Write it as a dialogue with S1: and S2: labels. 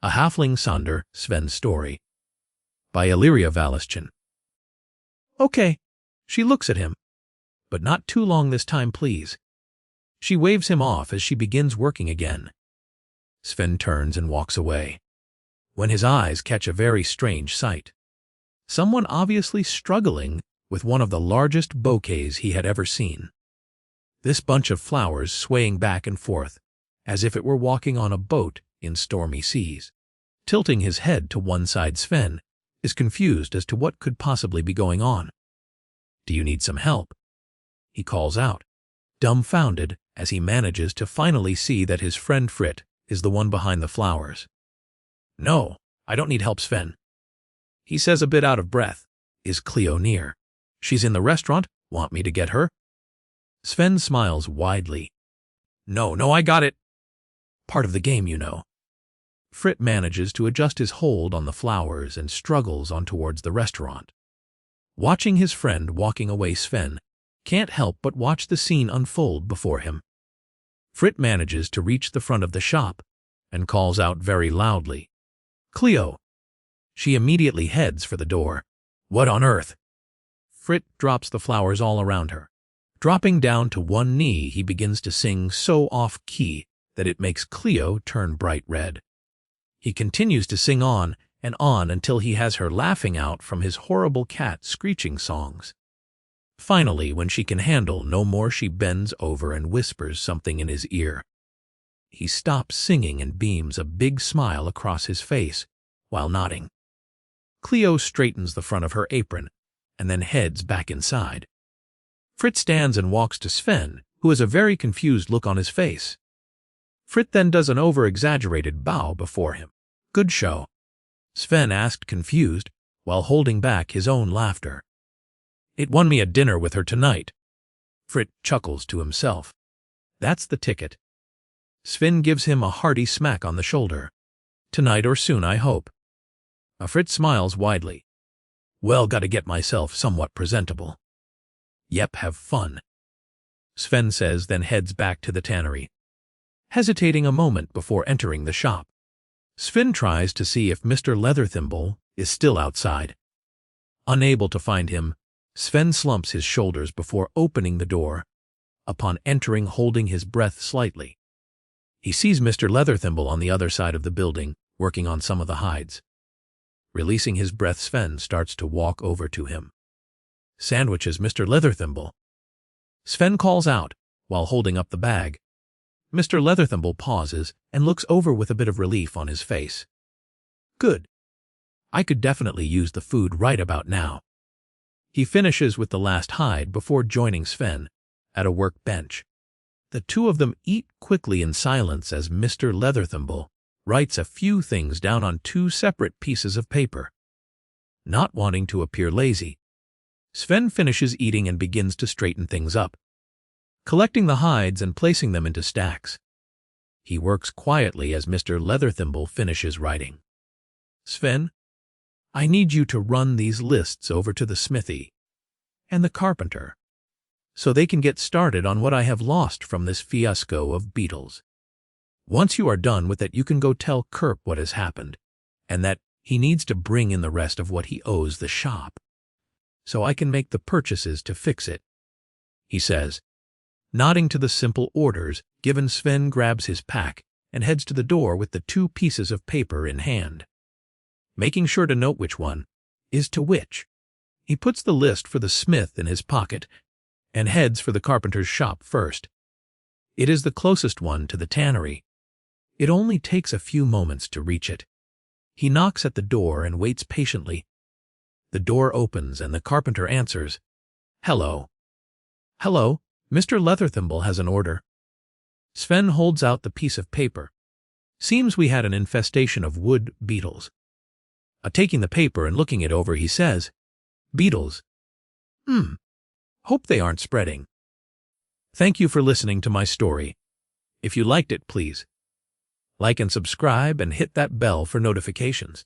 S1: A Halfling Sonder, Sven's Story, by Illyria Valischin. Okay, she looks at him. But not too long this time, please. She waves him off as she begins working again. Sven turns and walks away, when his eyes catch a very strange sight. Someone obviously struggling with one of the largest bouquets he had ever seen. This bunch of flowers swaying back and forth, as if it were walking on a boat in stormy seas. Tilting his head to one side, Sven is confused as to what could possibly be going on. "Do you need some help?" he calls out, dumbfounded as he manages to finally see that his friend Frit is the one behind the flowers. "No, I don't need help, Sven," he says, a bit out of breath. "Is Cleo near? She's in the restaurant. Want me to get her?" Sven smiles widely. No, I got it. Part of the game, you know." Frit manages to adjust his hold on the flowers and struggles on towards the restaurant. Watching his friend walking away, Sven can't help but watch the scene unfold before him. Frit manages to reach the front of the shop and calls out very loudly, "Cleo!" She immediately heads for the door. "What on earth?" Frit drops the flowers all around her. Dropping down to one knee, he begins to sing so off-key that it makes Cleo turn bright red. He continues to sing on and on until he has her laughing out from his horrible cat screeching songs. Finally, when she can handle no more, she bends over and whispers something in his ear. He stops singing and beams a big smile across his face while nodding. Cleo straightens the front of her apron and then heads back inside. Frit stands and walks to Sven, who has a very confused look on his face. Frit then does an over-exaggerated bow before him. "Good show?" Sven asked, confused, while holding back his own laughter. "It won me a dinner with her tonight." Frit chuckles to himself. "That's the ticket." Sven gives him a hearty smack on the shoulder. "Tonight or soon, I hope." Frit smiles widely. "Well, gotta get myself somewhat presentable." "Yep, have fun," Sven says, then heads back to the tannery, hesitating a moment before entering the shop. Sven tries to see if Mr. Leatherthimble is still outside. Unable to find him, Sven slumps his shoulders before opening the door, upon entering holding his breath slightly. He sees Mr. Leatherthimble on the other side of the building, working on some of the hides. Releasing his breath, Sven starts to walk over to him. "Sandwiches, Mr. Leatherthimble," Sven calls out while holding up the bag. Mr. Leatherthimble pauses and looks over with a bit of relief on his face. "Good. I could definitely use the food right about now." He finishes with the last hide before joining Sven at a workbench. The two of them eat quickly in silence as Mr. Leatherthimble writes a few things down on two separate pieces of paper. Not wanting to appear lazy, Sven finishes eating and begins to straighten things up, collecting the hides and placing them into stacks. He works quietly as Mr. Leatherthimble finishes writing. "Sven, I need you to run these lists over to the smithy and the carpenter so they can get started on what I have lost from this fiasco of beetles. Once you are done with it, you can go tell Kerp what has happened and that he needs to bring in the rest of what he owes the shop so I can make the purchases to fix it," he says. Nodding to the simple orders given, Sven grabs his pack and heads to the door with the two pieces of paper in hand. Making sure to note which one is to which, he puts the list for the smith in his pocket and heads for the carpenter's shop first. It is the closest one to the tannery. It only takes a few moments to reach it. He knocks at the door and waits patiently. The door opens and the carpenter answers, "Hello." "Hello. Mr. Leatherthimble has an order." Sven holds out the piece of paper. "Seems we had an infestation of wood beetles." Taking the paper and looking it over, he says, "Beetles? Hope they aren't spreading." Thank you for listening to my story. If you liked it, please like and subscribe and hit that bell for notifications.